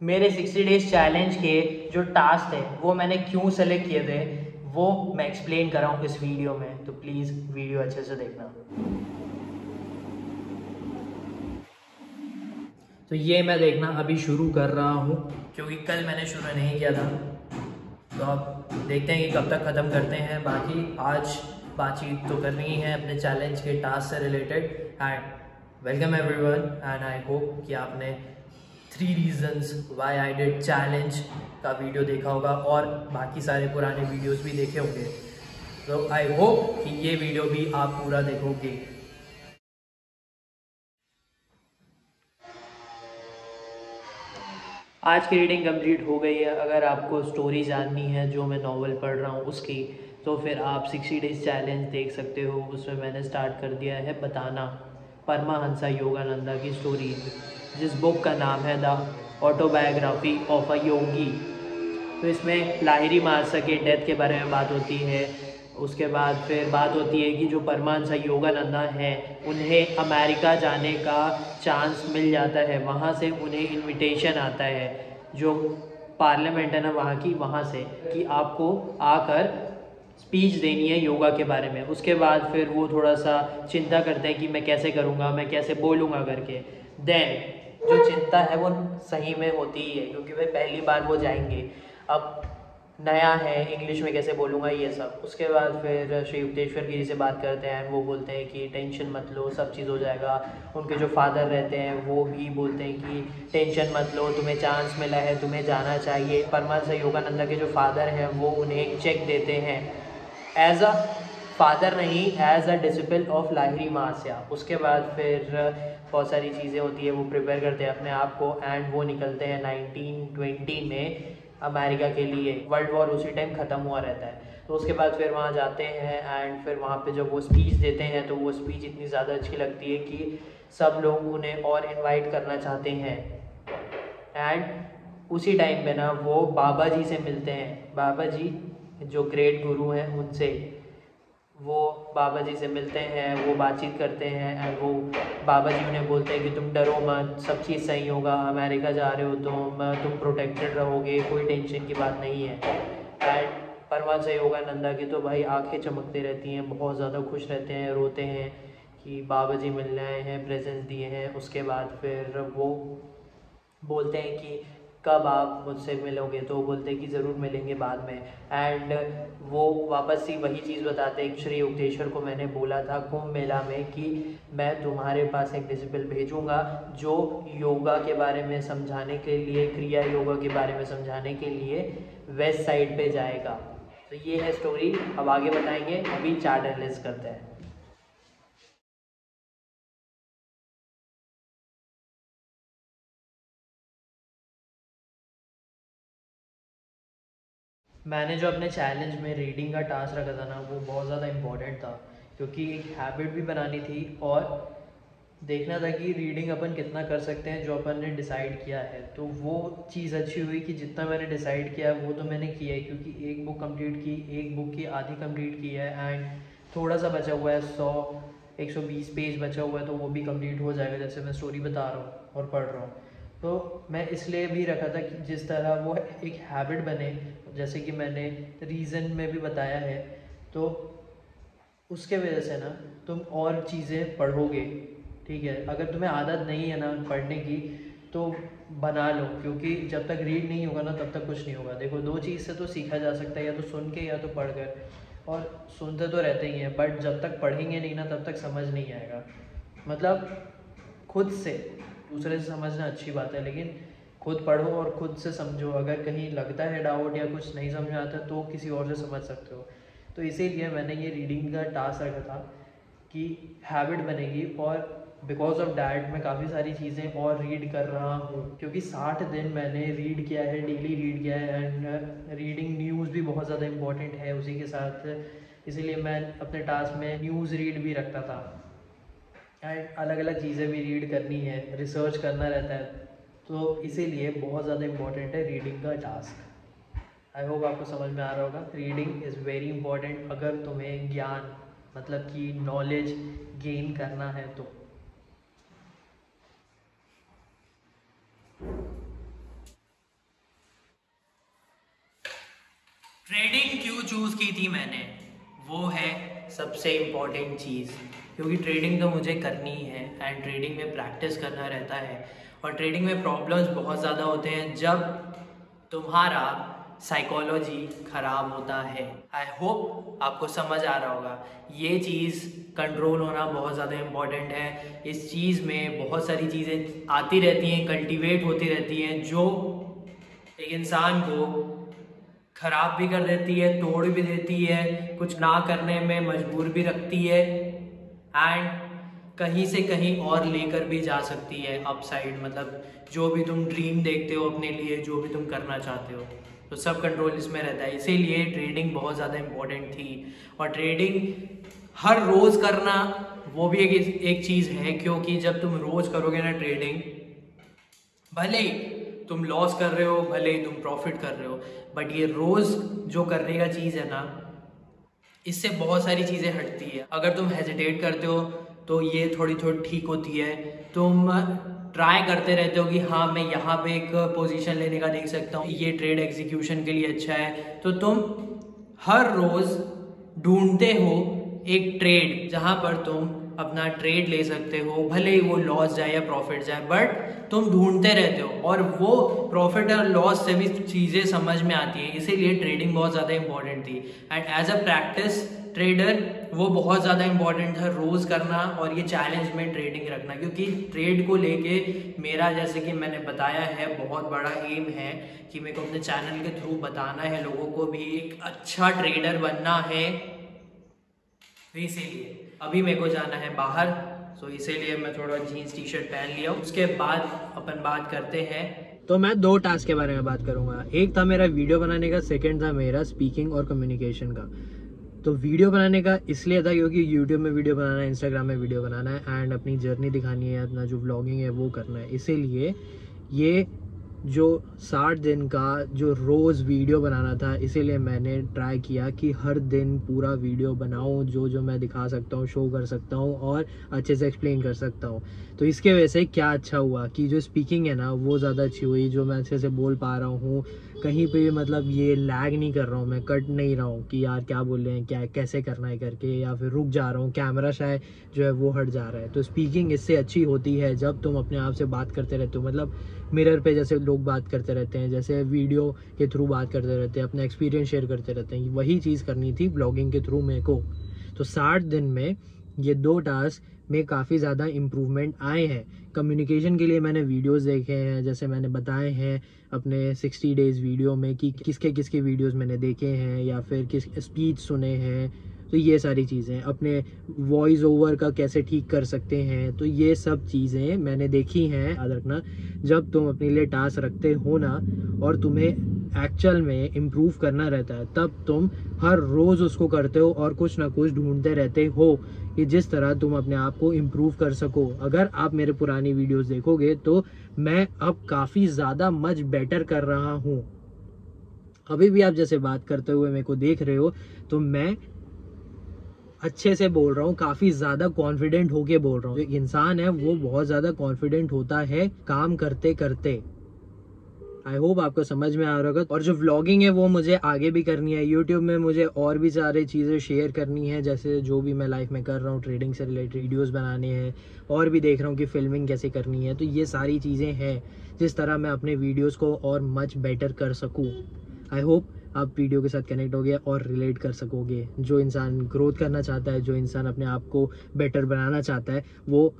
मेरे 60 days challenge के जो टास्क थे वो मैंने क्यों सेलेक्ट किए थे वो मैं एक्सप्लेन कर रहा हूँ इस वीडियो में, तो प्लीज़ वीडियो अच्छे से देखना। तो ये मैं देखना अभी शुरू कर रहा हूँ क्योंकि कल मैंने शुरू नहीं किया था। तो अब देखते हैं कि कब तक ख़त्म करते हैं। बाकी आज बातचीत तो करनी ही है अपने चैलेंज के टास्क से related. And welcome everyone and I hope कि आपने 3 reasons why I did challenge का वीडियो देखा होगा और बाकी सारे पुराने वीडियोस भी देखे होंगे। तो आई होप कि ये वीडियो भी आप पूरा देखोगे। आज की रीडिंग कंप्लीट हो गई है। अगर आपको स्टोरी जाननी है जो मैं नॉवल पढ़ रहा हूँ उसकी, तो फिर आप 60 डेज चैलेंज देख सकते हो। उसमें मैंने स्टार्ट कर दिया है बताना परमाहंसा योगानंदा की स्टोरी, जिस बुक का नाम है द ऑटोबायोग्राफी ऑफ अ योगी। तो इसमें लाहिरी महाराज के डेथ के बारे में बात होती है। उसके बाद फिर बात होती है कि जो परमहंस योगानंदा हैं उन्हें अमेरिका जाने का चांस मिल जाता है। वहाँ से उन्हें इनविटेशन आता है जो पार्लियामेंट है ना वहाँ की, वहाँ से कि आपको आकर स्पीच देनी है योगा के बारे में। उसके बाद फिर वो थोड़ा सा चिंता करते हैं कि मैं कैसे करूँगा, मैं कैसे बोलूँगा करके। देन जो चिंता है वो सही में होती ही है क्योंकि भाई पहली बार वो जाएंगे, अब नया है, इंग्लिश में कैसे बोलूँगा ये सब। उसके बाद फिर श्री युक्तेश्वर गिरी से बात करते हैं। वो बोलते हैं कि टेंशन मत लो, सब चीज़ हो जाएगा। उनके जो फादर रहते हैं वो भी बोलते हैं कि टेंशन मत लो, तुम्हें चांस मिला है, तुम्हें जाना चाहिए। परमहंस योगानंदा के जो फादर हैं वो उन्हें एक चेक देते हैं एज अ फादर नहीं, as a disciple of Lahiri Mahasaya. उसके बाद फिर बहुत सारी चीज़ें होती है, वो प्रिपेयर करते हैं अपने आप को एंड वो निकलते हैं 1920 में अमेरिका के लिए। वर्ल्ड वॉर उसी टाइम ख़त्म हुआ रहता है। तो उसके बाद फिर वहाँ जाते हैं एंड फिर वहाँ पे जब वो स्पीच देते हैं तो वो स्पीच इतनी ज़्यादा अच्छी लगती है कि सब लोग उन्हें और इनवाइट करना चाहते हैं। एंड उसी टाइम पे ना वो बाबा जी से मिलते हैं। बाबा जी जो ग्रेट गुरु हैं उनसे वो बाबा जी से मिलते हैं, वो बातचीत करते हैं एंड वो बाबा जी उन्हें बोलते हैं कि तुम डरो मत, सब चीज़ सही होगा, अमेरिका जा रहे हो तुम प्रोटेक्टेड रहोगे, कोई टेंशन की बात नहीं है। एंड परमहंस योगानंदा की तो भाई आंखें चमकती रहती हैं, बहुत ज़्यादा खुश रहते हैं, रोते हैं कि बाबा जी मिलने आए हैं, प्रेजेंस दिए हैं। उसके बाद फिर वो बोलते हैं कि कब आप मुझसे मिलोगे, तो बोलते हैं कि ज़रूर मिलेंगे बाद में। एंड वो वापस ही वही चीज़ बताते हैं कि श्री युक्तेश्वर को मैंने बोला था कुंभ मेला में कि मैं तुम्हारे पास एक डिसिपल भेजूंगा जो योगा के बारे में समझाने के लिए, क्रिया योगा के बारे में समझाने के लिए वेस्ट साइड पे जाएगा। तो ये है स्टोरी, अब आगे बताएंगे। अभी चार्ट एनालिसिस करते हैं। मैंने जो अपने चैलेंज में रीडिंग का टास्क रखा था ना वो बहुत ज़्यादा इम्पोर्टेंट था क्योंकि एक हैबिट भी बनानी थी और देखना था कि रीडिंग अपन कितना कर सकते हैं जो अपन ने डिसाइड किया है। तो वो चीज़ अच्छी हुई कि जितना मैंने डिसाइड किया वो तो मैंने किया है, क्योंकि एक बुक कंप्लीट की, एक बुक की आधी कंप्लीट की है एंड थोड़ा सा बचा हुआ है, 120 पेज बचा हुआ है, तो वो भी कंप्लीट हो जाएगा जैसे मैं स्टोरी बता रहा हूँ और पढ़ रहा हूँ। तो मैं इसलिए भी रखा था कि जिस तरह वो एक हैबिट बने, जैसे कि मैंने रीज़न में भी बताया है, तो उसके वजह से ना तुम और चीज़ें पढ़ोगे। ठीक है, अगर तुम्हें आदत नहीं है ना पढ़ने की तो बना लो, क्योंकि जब तक रीड नहीं होगा ना तब तक कुछ नहीं होगा। देखो, दो चीज़ से तो सीखा जा सकता है, या तो सुन के या तो पढ़ कर। और सुनते तो रहते ही हैं बट जब तक पढ़ेंगे नहीं ना तब तक समझ नहीं आएगा। मतलब खुद से, दूसरे से समझना अच्छी बात है लेकिन खुद पढ़ो और खुद से समझो। अगर कहीं लगता है डाउट या कुछ नहीं समझ में आता तो किसी और से समझ सकते हो। तो इसीलिए मैंने ये रीडिंग का टास्क रखा था कि हैबिट बनेगी। और बिकॉज ऑफ डैट मैं काफ़ी सारी चीज़ें और रीड कर रहा हूँ, क्योंकि 60 दिन मैंने रीड किया है, डेली रीड किया है। एंड रीडिंग न्यूज़ भी बहुत ज़्यादा इम्पॉर्टेंट है उसी के साथ, इसीलिए मैं अपने टास्क में न्यूज़ रीड भी रखता था। एंड अलग अलग चीज़ें भी रीड करनी है, रिसर्च करना रहता है, तो इसीलिए बहुत ज़्यादा इम्पॉर्टेंट है रीडिंग का टास्क। आई होप आपको समझ में आ रहा होगा। रीडिंग इज़ वेरी इंपॉर्टेंट अगर तुम्हें ज्ञान, मतलब कि नॉलेज गेन करना है तो। ट्रेडिंग क्यों चूज़ की थी मैंने, वो है सबसे इम्पॉर्टेंट चीज़, क्योंकि ट्रेडिंग तो मुझे करनी ही है एंड ट्रेडिंग में प्रैक्टिस करना रहता है। और ट्रेडिंग में प्रॉब्लम्स बहुत ज़्यादा होते हैं जब तुम्हारा साइकोलॉजी ख़राब होता है। आई होप आपको समझ आ रहा होगा, ये चीज़ कंट्रोल होना बहुत ज़्यादा इम्पॉर्टेंट है। इस चीज़ में बहुत सारी चीज़ें आती रहती हैं, कल्टीवेट होती रहती हैं, जो एक इंसान को खराब भी कर देती है, तोड़ भी देती है, कुछ ना करने में मजबूर भी रखती है एंड कहीं से कहीं और लेकर भी जा सकती है अपसाइड। मतलब जो भी तुम ड्रीम देखते हो अपने लिए, जो भी तुम करना चाहते हो, तो सब कंट्रोल इसमें रहता है। इसीलिए ट्रेडिंग बहुत ज़्यादा इम्पोर्टेंट थी। और ट्रेडिंग हर रोज़ करना वो भी एक चीज़ है, क्योंकि जब तुम रोज़ करोगे ना ट्रेडिंग, भले ही तुम लॉस कर रहे हो, भले ही तुम प्रॉफिट कर रहे हो, बट ये रोज़ जो करने का चीज़ है ना, इससे बहुत सारी चीज़ें हटती है। अगर तुम हेजिटेट करते हो तो ये थोड़ी थोड़ी ठीक होती है। तुम ट्राई करते रहते हो कि हाँ मैं यहाँ पे एक पोजीशन लेने का देख सकता हूँ, ये ट्रेड एग्जीक्यूशन के लिए अच्छा है, तो तुम हर रोज़ ढूंढते हो एक ट्रेड जहाँ पर तुम अपना ट्रेड ले सकते हो, भले ही वो लॉस जाए या प्रॉफिट जाए, बट तुम ढूंढते रहते हो और वो प्रॉफिट और लॉस से भी चीज़ें समझ में आती हैं। इसीलिए ट्रेडिंग बहुत ज़्यादा इंपॉर्टेंट थी and as a practice trader वो बहुत ज़्यादा इंपॉर्टेंट था रोज़ करना और ये चैलेंज में ट्रेडिंग रखना। क्योंकि ट्रेड को लेके मेरा, जैसे कि मैंने बताया है, बहुत बड़ा एम है कि मेरे को अपने चैनल के थ्रू बताना है लोगों को भी एक अच्छा ट्रेडर बनना है। तो इसीलिए अभी मेरे को जाना है बाहर, सो इसीलिए मैं थोड़ा जीन्स टी शर्ट पहन लिया। उसके बाद अपन बात करते हैं। तो मैं 2 टास्क के बारे में बात करूंगा। एक था मेरा वीडियो बनाने का, सेकंड था मेरा स्पीकिंग और कम्युनिकेशन का। तो वीडियो बनाने का इसलिए था क्योंकि यूट्यूब में वीडियो बनाना है, इंस्टाग्राम में वीडियो बनाना है एंड अपनी जर्नी दिखानी है, अपना जो व्लॉगिंग है वो करना है। इसीलिए ये जो 60 दिन का जो रोज़ वीडियो बनाना था, इसीलिए मैंने ट्राई किया कि हर दिन पूरा वीडियो बनाऊं, जो जो मैं दिखा सकता हूं, शो कर सकता हूं और अच्छे से एक्सप्लेन कर सकता हूं। तो इसके वजह से क्या अच्छा हुआ कि जो स्पीकिंग है ना वो ज़्यादा अच्छी हुई, जो मैं अच्छे से बोल पा रहा हूँ, कहीं पे मतलब ये लैग नहीं कर रहा हूँ, मैं कट नहीं रहा हूँ कि यार क्या बोल रहे हैं, क्या कैसे करना है करके, या फिर रुक जा रहा हूँ, कैमरा शायद जो है वो हट जा रहा है। तो स्पीकिंग इससे अच्छी होती है जब तुम अपने आप से बात करते रहते हो, मतलब मिरर पे जैसे लोग बात करते रहते हैं, जैसे वीडियो के थ्रू बात करते रहते हैं, अपना एक्सपीरियंस शेयर करते रहते हैं, वही चीज़ करनी थी ब्लॉगिंग के थ्रू मेरे को। तो 60 दिन में ये 2 टास्क में काफ़ी ज़्यादा इम्प्रूवमेंट आए हैं। कम्युनिकेशन के लिए मैंने वीडियोस देखे हैं, जैसे मैंने बताए हैं अपने 60 डेज़ वीडियो में कि किसके किसके वीडियोस मैंने देखे हैं या फिर किस स्पीच सुने हैं। तो ये सारी चीज़ें, अपने वॉइस ओवर का कैसे ठीक कर सकते हैं, तो ये सब चीज़ें मैंने देखी हैं। याद रखना, जब तुम अपने लिए टास्क रखते हो ना और तुम्हें एक्चुअल में इम्प्रूव करना रहता है, तब तुम हर रोज़ उसको करते हो और कुछ ना कुछ ढूंढते रहते हो कि जिस तरह तुम अपने आप को इम्प्रूव कर सको। अगर आप मेरे पुरानी वीडियोस देखोगे तो मैं अब काफ़ी ज़्यादा मच बेटर कर रहा हूँ। अभी भी आप जैसे बात करते हुए मेरे को देख रहे हो तो मैं अच्छे से बोल रहा हूँ, काफ़ी ज़्यादा कॉन्फिडेंट होके बोल रहा हूँ। जो इंसान है वो बहुत ज़्यादा कॉन्फिडेंट होता है काम करते करते। आई होप आपको समझ में आ रहा होगा। और जो व्लॉगिंग है वो मुझे आगे भी करनी है, यूट्यूब में मुझे और भी सारी चीज़ें शेयर करनी है, जैसे जो भी मैं लाइफ में कर रहा हूँ, ट्रेडिंग से रिलेटेड वीडियोस बनाने हैं, और भी देख रहा हूँ कि फिल्मिंग कैसे करनी है। तो ये सारी चीज़ें हैं जिस तरह मैं अपने वीडियोज़ को और मच बेटर कर सकूँ। आई होप आप वीडियो के साथ कनेक्ट होगे और रिलेट कर सकोगे। जो इंसान ग्रोथ करना चाहता है, जो इंसान अपने आप को बेटर बनाना चाहता है, वो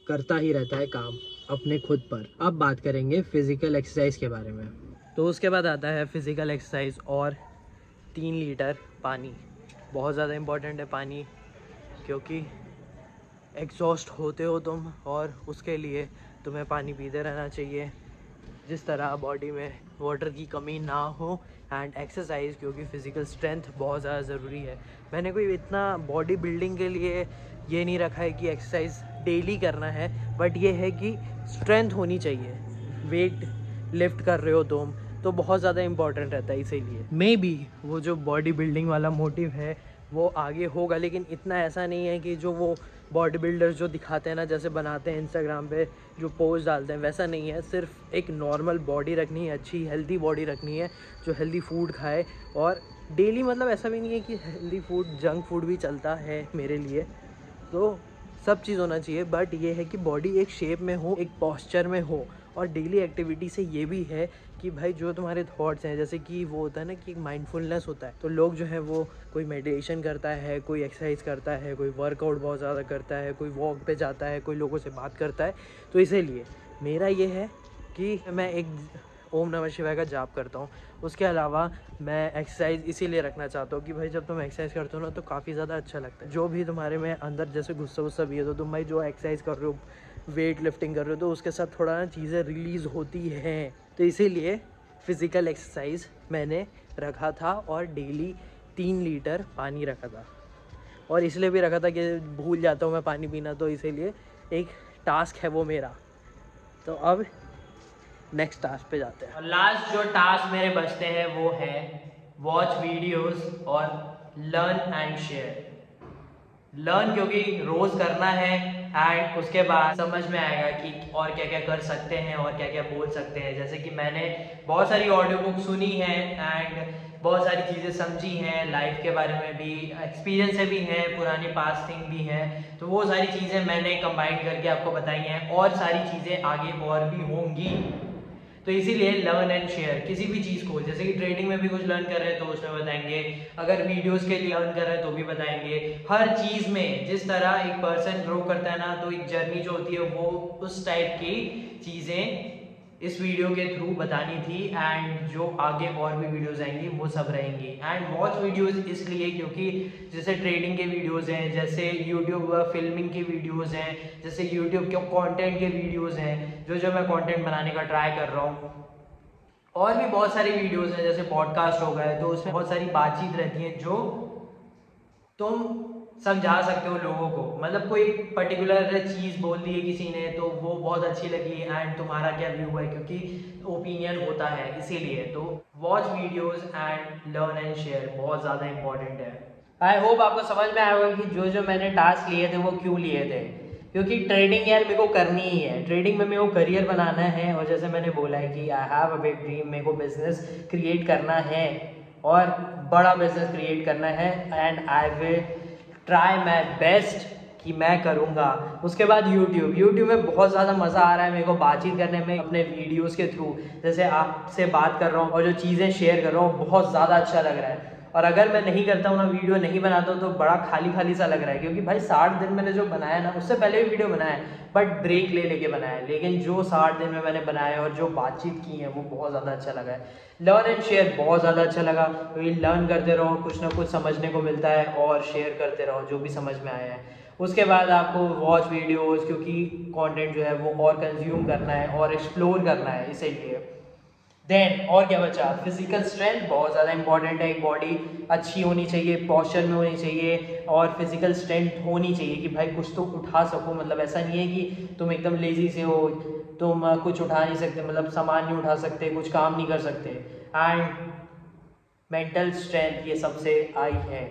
करता ही रहता है काम अपने खुद पर। अब बात करेंगे फिज़िकल एक्सरसाइज के बारे में। तो उसके बाद आता है फिज़िकल एक्सरसाइज और 3 लीटर पानी। बहुत ज़्यादा इम्पोर्टेंट है पानी, क्योंकि एग्जॉस्ट होते हो तुम और उसके लिए तुम्हें पानी पीते रहना चाहिए, जिस तरह बॉडी में वाटर की कमी ना हो। एंड एक्सरसाइज, क्योंकि फ़िज़िकल स्ट्रेंथ बहुत ज़्यादा ज़रूरी है। मैंने कोई इतना बॉडी बिल्डिंग के लिए ये नहीं रखा है कि एक्सरसाइज डेली करना है, बट ये है कि स्ट्रेंथ होनी चाहिए। वेट लिफ्ट कर रहे हो तुम तो बहुत ज़्यादा इम्पॉर्टेंट रहता है। इसीलिए मे बी वो जो बॉडी बिल्डिंग वाला मोटिव है वो आगे होगा, लेकिन इतना ऐसा नहीं है कि जो वो बॉडी बिल्डर्स जो दिखाते हैं ना, जैसे बनाते हैं इंस्टाग्राम पे जो पोस्ट डालते हैं, वैसा नहीं है। सिर्फ एक नॉर्मल बॉडी रखनी है, अच्छी हेल्दी बॉडी रखनी है, जो हेल्दी फूड खाए। और डेली मतलब ऐसा भी नहीं है कि हेल्दी फूड, जंक फूड भी चलता है मेरे लिए, तो सब चीज़ होना चाहिए। बट ये है कि बॉडी एक शेप में हो, एक पॉस्चर में हो। और डेली एक्टिविटी से ये भी है कि भाई जो तुम्हारे थॉट्स हैं, जैसे कि वो होता है ना कि माइंडफुलनेस होता है, तो लोग जो है वो कोई मेडिटेशन करता है, कोई एक्सरसाइज करता है, कोई वर्कआउट बहुत ज़्यादा करता है, कोई वॉक पे जाता है, कोई लोगों से बात करता है। तो इसीलिए मेरा ये है कि मैं एक ओम नमः शिवाय का जाप करता हूँ। उसके अलावा मैं एक्सरसाइज इसीलिए रखना चाहता हूँ कि भाई जब तुम एक्सरसाइज करते हो ना तो काफ़ी ज़्यादा अच्छा लगता है। जो भी तुम्हारे में अंदर जैसे गुस्सा वुस्सा भी है, तो तुम भाई जो एक्सरसाइज कर रहे हो, वेट लिफ्टिंग कर रहे हो, तो उसके साथ थोड़ा ना चीज़ें रिलीज़ होती हैं। तो इसीलिए फ़िज़िकल एक्सरसाइज मैंने रखा था और डेली 3 लीटर पानी रखा था। और इसलिए भी रखा था कि भूल जाता हूँ मैं पानी पीना, तो इसीलिए एक टास्क है वो मेरा। तो अब नेक्स्ट टास्क पे जाते हैं। और लास्ट जो टास्क मेरे बचते हैं वो है वॉच वीडियोस और लर्न एंड शेयर। लर्न क्योंकि रोज़ करना है, एंड उसके बाद समझ में आएगा कि और क्या क्या कर सकते हैं और क्या क्या बोल सकते हैं। जैसे कि मैंने बहुत सारी ऑडियो बुक सुनी है एंड बहुत सारी चीज़ें समझी हैं, लाइफ के बारे में भी एक्सपीरियंस भी हैं, पुरानी पास्ट थिंग भी हैं। तो वो सारी चीज़ें मैंने कंबाइन करके आपको बताई हैं, और सारी चीज़ें आगे और भी होंगी। तो इसीलिए लर्न एंड शेयर किसी भी चीज़ को, जैसे कि ट्रेडिंग में भी कुछ लर्न कर रहे हैं तो उसमें बताएंगे, अगर वीडियोस के लिए लर्न कर रहे हैं तो भी बताएंगे। हर चीज़ में जिस तरह एक पर्सन ग्रो करता है ना, तो एक जर्नी जो होती है वो उस टाइप की चीज़ें इस वीडियो के थ्रू बतानी थी। एंड जो आगे और भी वीडियोस आएंगी वो सब रहेंगी। एंड वॉच वीडियोस इसलिए क्योंकि जैसे ट्रेडिंग के वीडियोस हैं, जैसे यूट्यूब फिल्मिंग के वीडियोस हैं, जैसे यूट्यूब के कंटेंट के वीडियोस हैं, जो मैं कंटेंट बनाने का ट्राई कर रहा हूँ। और भी बहुत सारी वीडियोस हैं, जैसे पॉडकास्ट हो गए, तो उसमें बहुत सारी बातचीत रहती है जो तुम समझा सकते हो लोगों को। मतलब कोई पर्टिकुलर चीज़ बोल दी है किसी ने तो वो बहुत अच्छी लगी, एंड तुम्हारा क्या व्यू है, क्योंकि ओपिनियन होता है। इसीलिए तो watch videos and learn and share बहुत ज़्यादा इंपॉर्टेंट है। आई होप आपको समझ में आया होगा कि जो मैंने टास्क लिए थे वो क्यों लिए थे। क्योंकि ट्रेडिंग यार मेरे को करनी ही है, ट्रेडिंग में मेरे को करियर बनाना है। और जैसे मैंने बोला है कि I have a big dream, मेरे को बिजनेस क्रिएट करना है और बड़ा बिजनेस क्रिएट करना है, and I will try my best कि मैं करूँगा। उसके बाद यूट्यूब में बहुत ज़्यादा मज़ा आ रहा है मेरे को बातचीत करने में अपने वीडियोस के थ्रू। जैसे आपसे बात कर रहा हूँ और जो चीज़ें शेयर कर रहा हूँ बहुत ज़्यादा अच्छा लग रहा है। और अगर मैं नहीं करता हूँ ना, वीडियो नहीं बनाता हूँ, तो बड़ा खाली खाली सा लग रहा है। क्योंकि भाई 60 दिन मैंने जो बनाया ना, उससे पहले भी वीडियो बनाया है बट ब्रेक ले लेके बनाया है, लेकिन जो 60 दिन में मैंने बनाया और जो बातचीत की है वो बहुत ज़्यादा अच्छा लगा है। लर्न एंड शेयर बहुत ज़्यादा अच्छा लगा, क्योंकि लर्न करते रहो, कुछ ना कुछ समझने को मिलता है, और शेयर करते रहो जो भी समझ में आया है। उसके बाद आपको वॉच वीडियोस, क्योंकि कंटेंट जो है वो और कंज्यूम करना है और एक्सप्लोर करना है, इसीलिए। देन और क्या बचा, फिजिकल स्ट्रेंथ बहुत ज़्यादा इंपॉर्टेंट है। एक बॉडी अच्छी होनी चाहिए, पॉस्चर में होनी चाहिए, और फिजिकल स्ट्रेंथ होनी चाहिए कि भाई कुछ तो उठा सको। मतलब ऐसा नहीं है कि तुम एकदम लेजी से हो, तुम कुछ उठा नहीं सकते, मतलब सामान नहीं उठा सकते, कुछ काम नहीं कर सकते। एंड मेंटल स्ट्रेंथ ये सबसे आई है,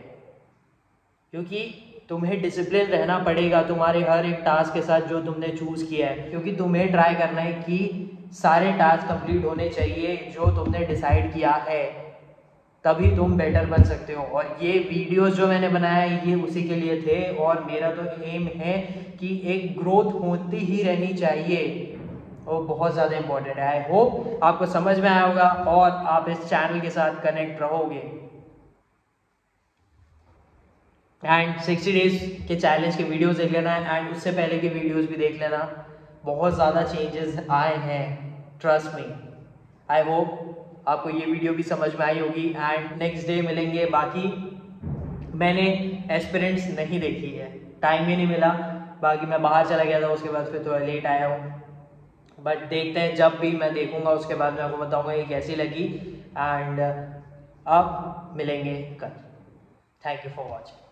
क्योंकि तुम्हें डिसिप्लिन रहना पड़ेगा तुम्हारे हर एक टास्क के साथ जो तुमने चूज़ किया है। क्योंकि तुम्हें ट्राई करना है कि सारे टास्क कंप्लीट होने चाहिए जो तुमने डिसाइड किया है, तभी तुम बेटर बन सकते हो। और ये वीडियोस जो मैंने बनाया ये उसी के लिए थे, और मेरा तो एम है कि एक ग्रोथ होती ही रहनी चाहिए, और बहुत ज़्यादा इंपॉर्टेंट है। आई होप आपको समझ में आया होगा और आप इस चैनल के साथ कनेक्ट रहोगे। एंड 60 डेज के चैलेंज के वीडियोस देख लेना है, एंड उससे पहले के वीडियोस भी देख लेना। बहुत ज़्यादा चेंजेस आए हैं, ट्रस्ट मी। आई होप आपको ये वीडियो भी समझ में आई होगी। एंड नेक्स्ट डे मिलेंगे। बाकी मैंने एस्पिरेंट्स नहीं देखी है, टाइम ही नहीं मिला। बाकी मैं बाहर चला गया था, उसके बाद फिर थोड़ा लेट आया हूँ। बट देखते हैं, जब भी मैं देखूँगा उसके बाद मैं आपको बताऊँगा ये कैसी लगी। एंड अब मिलेंगे कल। Thank you for watching.